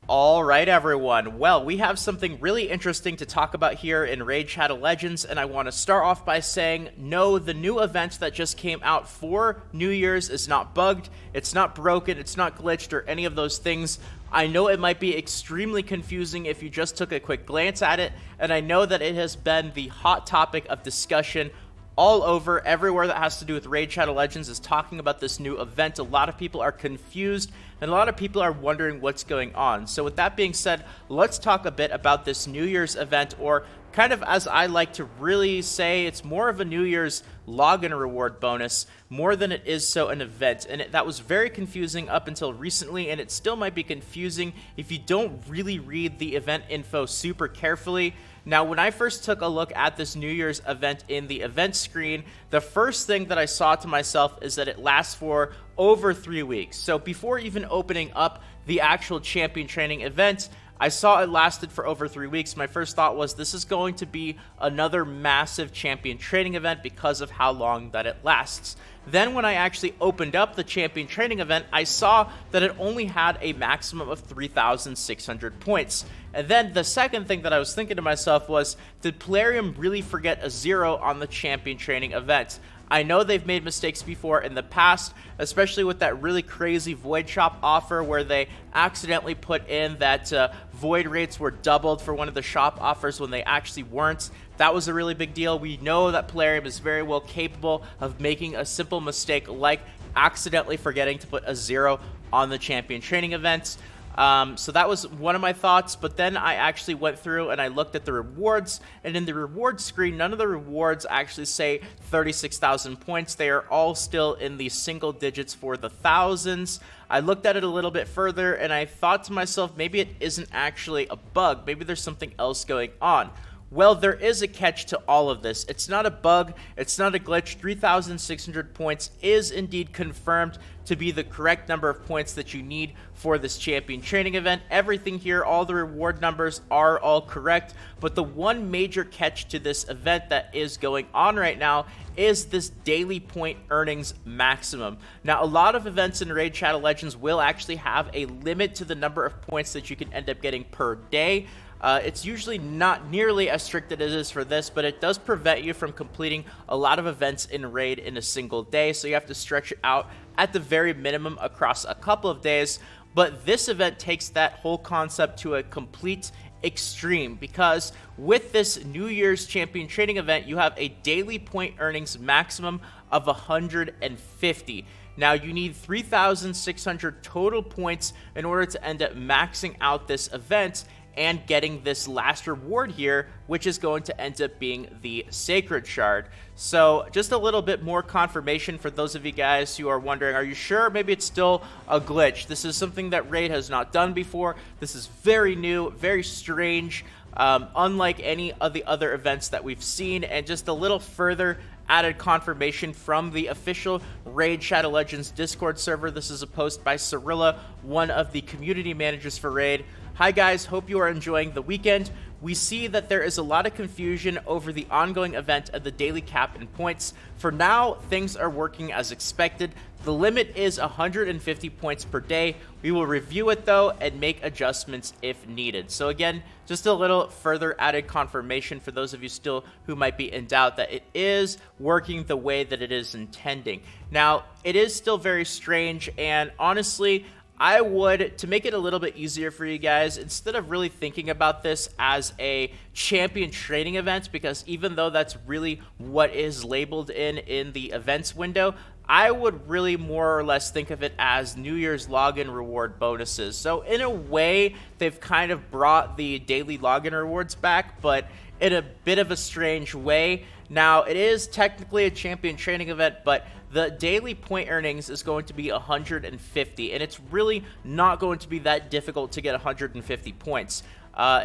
All right, everyone. Well, we have something really interesting to talk about here in Raid Shadow Legends, and I want to start off by saying, no, the new event that just came out for New Year's is not bugged, it's not broken, it's not glitched, or any of those things. I know it might be extremely confusing if you just took a quick glance at it, and I know that it has been the hot topic of discussion all over. Everywhere that has to do with Raid Shadow Legends is talking about this new event. A lot of people are confused and a lot of people are wondering what's going on. So with that being said, let's talk a bit about this New Year's event, or kind of as I like to really say, it's more of a New Year's login reward bonus more than it is so an event. And that was very confusing up until recently, and it still might be confusing if you don't really read the event info super carefully. Now, when I first took a look at this New Year's event in the event screen, the first thing that I saw to myself is that it lasts for over 3 weeks. So before even opening up the actual champion training event, I saw it lasted for over 3 weeks. My first thought was this is going to be another massive champion training event because of how long that it lasts. Then when I actually opened up the champion training event, I saw that it only had a maximum of 3,600 points. And then the second thing that I was thinking to myself was, did Plarium really forget a 0 on the champion training event? I know they've made mistakes before in the past, especially with that really crazy Void Shop offer where they accidentally put in that Void rates were doubled for one of the shop offers when they actually weren't. That was a really big deal. We know that Plarium is very well capable of making a simple mistake like accidentally forgetting to put a 0 on the champion training events. So that was one of my thoughts, but then I actually went through and I looked at the rewards, and in the reward screen, none of the rewards actually say 36,000 points. They are all still in the single digits for the thousands. I looked at it a little bit further and I thought to myself, maybe it isn't actually a bug. Maybe there's something else going on. Well, there is a catch to all of this. It's not a bug, it's not a glitch. 3,600 points is indeed confirmed to be the correct number of points that you need for this champion training event. Everything here, all the reward numbers are all correct, but the one major catch to this event that is going on right now is this daily point earnings maximum. Now, a lot of events in Raid Shadow Legends will actually have a limit to the number of points that you can end up getting per day. It's usually not nearly as strict as it is for this, but it does prevent you from completing a lot of events in Raid in a single day, so you have to stretch it out at the very minimum across a couple of days. But this event takes that whole concept to a complete extreme, because with this New Year's champion training event, you have a daily point earnings maximum of 150. Now, you need 3,600 total points in order to end up maxing out this event and getting this last reward here, which is going to end up being the Sacred Shard. So just a little bit more confirmation for those of you guys who are wondering, are you sure maybe it's still a glitch? This is something that Raid has not done before. This is very new, very strange, unlike any of the other events that we've seen, and just a little further added confirmation from the official Raid Shadow Legends Discord server. This is a post by Cirilla, one of the community managers for Raid. Hi guys, hope you are enjoying the weekend. We see that there is a lot of confusion over the ongoing event of the daily cap and points. For now, things are working as expected. The limit is 150 points per day. We will review it though and make adjustments if needed. So again, just a little further added confirmation for those of you still who might be in doubt that it is working the way that it is intending. Now, it is still very strange, and honestly, I would, to make it a little bit easier for you guys, instead of really thinking about this as a champion training event, because even though that's really what is labeled in the events window, I would really more or less think of it as New Year's login reward bonuses. So in a way, they've kind of brought the daily login rewards back, but in a bit of a strange way. Now, it is technically a champion training event, but the daily point earnings is going to be 150, and it's really not going to be that difficult to get 150 points.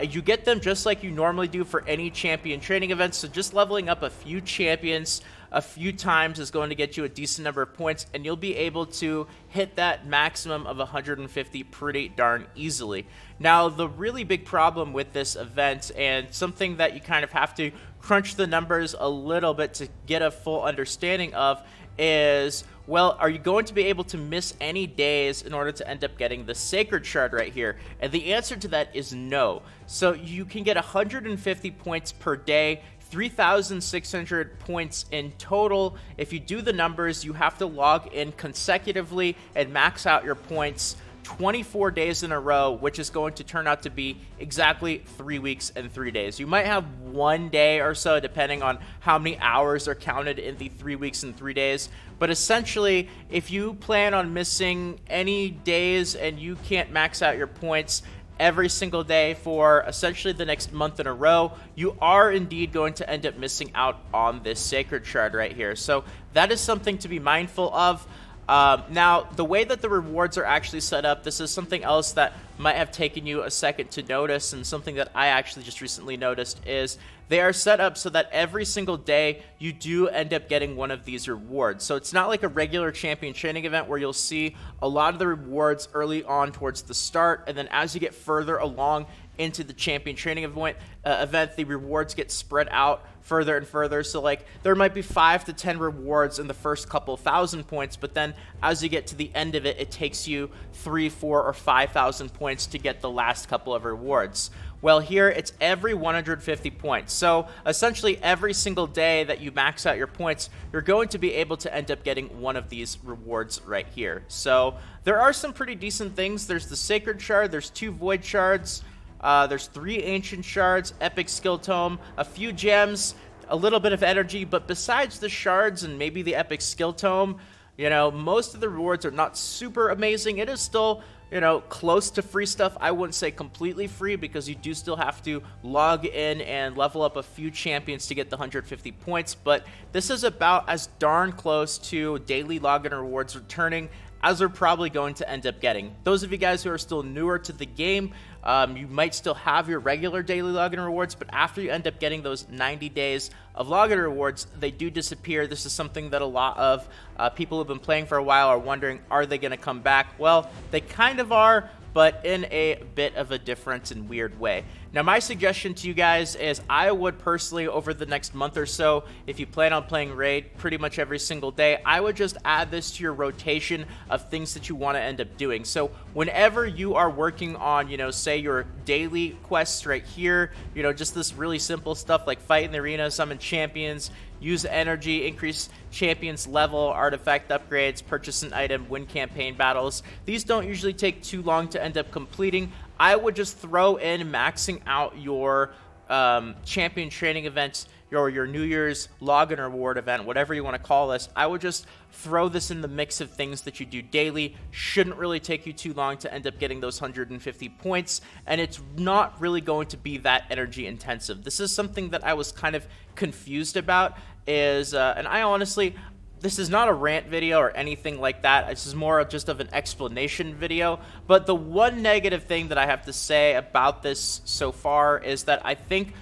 You get them just like you normally do for any champion training event, so just leveling up a few champions a few times is going to get you a decent number of points, and you'll be able to hit that maximum of 150 pretty darn easily. Now, the really big problem with this event, and something that you kind of have to crunch the numbers a little bit to get a full understanding of, is, well, are you going to be able to miss any days in order to end up getting the Sacred Shard right here? And the answer to that is no. So you can get 150 points per day, 3,600 points in total. If you do the numbers, you have to log in consecutively and max out your points 24 days in a row, which is going to turn out to be exactly 3 weeks and 3 days. You might have 1 day or so, depending on how many hours are counted in the 3 weeks and 3 days. But essentially, if you plan on missing any days and you can't max out your points every single day for essentially the next month in a row, you are indeed going to end up missing out on this Sacred Shard right here. So that is something to be mindful of. Now, the way that the rewards are actually set up, this is something else that might have taken you a second to notice, and something that I actually just recently noticed is they are set up so that every single day you do end up getting one of these rewards. So it's not like a regular champion training event where you'll see a lot of the rewards early on towards the start, and then as you get further along into the champion training event, the rewards get spread out further and further. So like there might be 5 to 10 rewards in the first couple thousand points, but then as you get to the end of it, it takes you 3, 4, or 5,000 points to get the last couple of rewards. Well, here it's every 150 points. So essentially every single day that you max out your points, you're going to be able to end up getting one of these rewards right here. So there are some pretty decent things. There's the Sacred Shard, there's 2 Void Shards, there's 3 Ancient Shards, Epic Skill Tome, a few gems, a little bit of energy, but besides the shards and maybe the Epic Skill Tome, you know, most of the rewards are not super amazing. It is still, you know, close to free stuff. I wouldn't say completely free because you do still have to log in and level up a few champions to get the 150 points, but this is about as darn close to daily login rewards returning as they're probably going to end up getting. Those of you guys who are still newer to the game, you might still have your regular daily login rewards, but after you end up getting those 90 days of login rewards, they do disappear. This is something that a lot of people who have been playing for a while are wondering, are they going to come back? Well, they kind of are, but in a bit of a different and weird way. Now, my suggestion to you guys is I would personally, over the next month or so, if you plan on playing Raid pretty much every single day, I would just add this to your rotation of things that you want to end up doing. So whenever you are working on, you know, say your daily quests right here, you know, just this really simple stuff like fight in the arena, summon champions, use energy, increase champions level, artifact upgrades, purchase an item, win campaign battles. These don't usually take too long to end up completing. I would just throw in maxing out your champion training events, your New Year's login reward event, whatever you want to call this. I would just throw this in the mix of things that you do daily. Shouldn't really take you too long to end up getting those 150 points, and it's not really going to be that energy intensive. This is something that I was kind of confused about, and I honestly, this is not a rant video or anything like that. This is more just of an explanation video. But the one negative thing that I have to say about this so far is that I think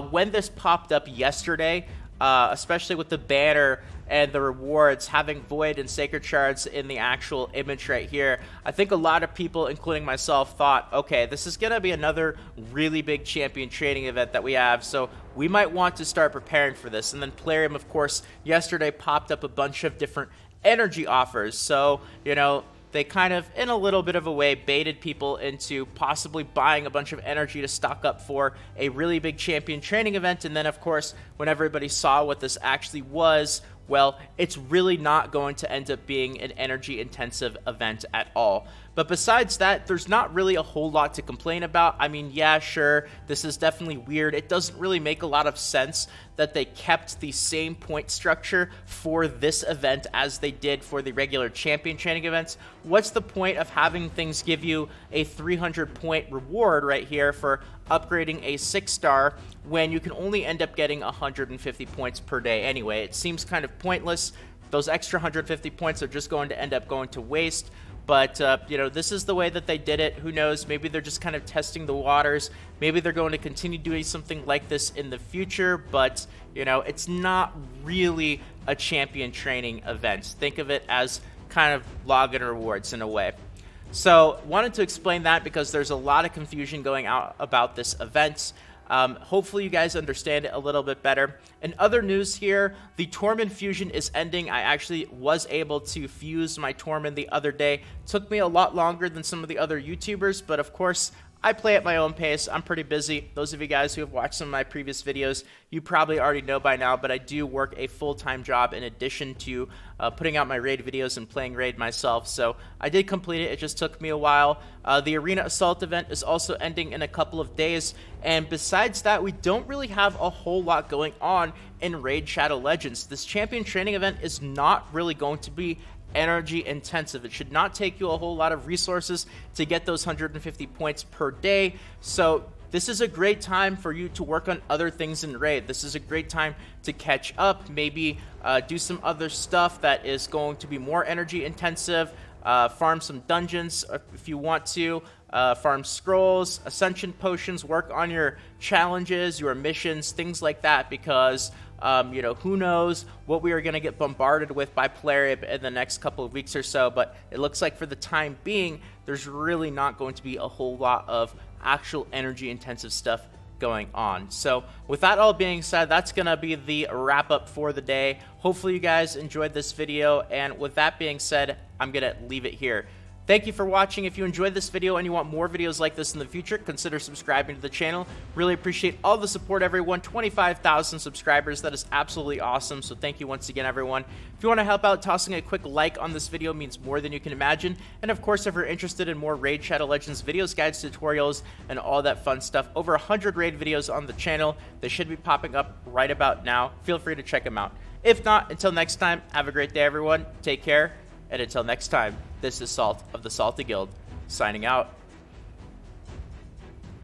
when this popped up yesterday, especially with the banner and the rewards having Void and Sacred Shards in the actual image right here, I think a lot of people, including myself, thought, okay, this is going to be another really big champion training event that we have, so we might want to start preparing for this. And then Plarium, of course, yesterday popped up a bunch of different energy offers, so, you know, they kind of, in a little bit of a way, baited people into possibly buying a bunch of energy to stock up for a really big champion training event. And then, of course, when everybody saw what this actually was, well, it's really not going to end up being an energy-intensive event at all. But besides that, there's not really a whole lot to complain about. I mean, yeah, sure, this is definitely weird. It doesn't really make a lot of sense that they kept the same point structure for this event as they did for the regular champion training events. What's the point of having things give you a 300-point reward right here for upgrading a 6-star when you can only end up getting 150 points per day anyway? It seems kind of pointless. Those extra 150 points are just going to end up going to waste. But, you know, this is the way that they did it. Who knows? Maybe they're just kind of testing the waters. Maybe they're going to continue doing something like this in the future. But, you know, it's not really a champion training event. Think of it as kind of login rewards in a way. So, wanted to explain that because there's a lot of confusion going out about this event. Hopefully you guys understand it a little bit better. In other news here, the Tormund fusion is ending. I actually was able to fuse my Tormund the other day. Took me a lot longer than some of the other YouTubers, but of course, I play at my own pace. I'm pretty busy. Those of you guys who have watched some of my previous videos, you probably already know by now, but I do work a full-time job in addition to putting out my raid videos and playing raid myself. So I did complete it. It just took me a while. The Arena Assault event is also ending in a couple of days. And besides that, we don't really have a whole lot going on in Raid Shadow Legends. This champion training event is not really going to be energy intensive. It should not take you a whole lot of resources to get those 150 points per day. So this is a great time for you to work on other things in raid. This is a great time to catch up, maybe do some other stuff that is going to be more energy intensive, farm some dungeons if you want to, farm scrolls, ascension potions, work on your challenges, your missions, things like that, because you know, who knows what we are going to get bombarded with by Plarium in the next couple of weeks or so, but it looks like for the time being, there's really not going to be a whole lot of actual energy intensive stuff going on. So with that all being said, that's going to be the wrap up for the day. Hopefully you guys enjoyed this video, and with that being said, I'm going to leave it here. Thank you for watching. If you enjoyed this video and you want more videos like this in the future, consider subscribing to the channel. Really appreciate all the support, everyone. 25,000 subscribers. That is absolutely awesome. So thank you once again, everyone. If you want to help out, tossing a quick like on this video means more than you can imagine. And of course, if you're interested in more Raid Shadow Legends videos, guides, tutorials, and all that fun stuff, over 100 raid videos on the channel. They should be popping up right about now. Feel free to check them out. If not, until next time, have a great day, everyone. Take care. And until next time, this is Salt of the Salty Guild, signing out.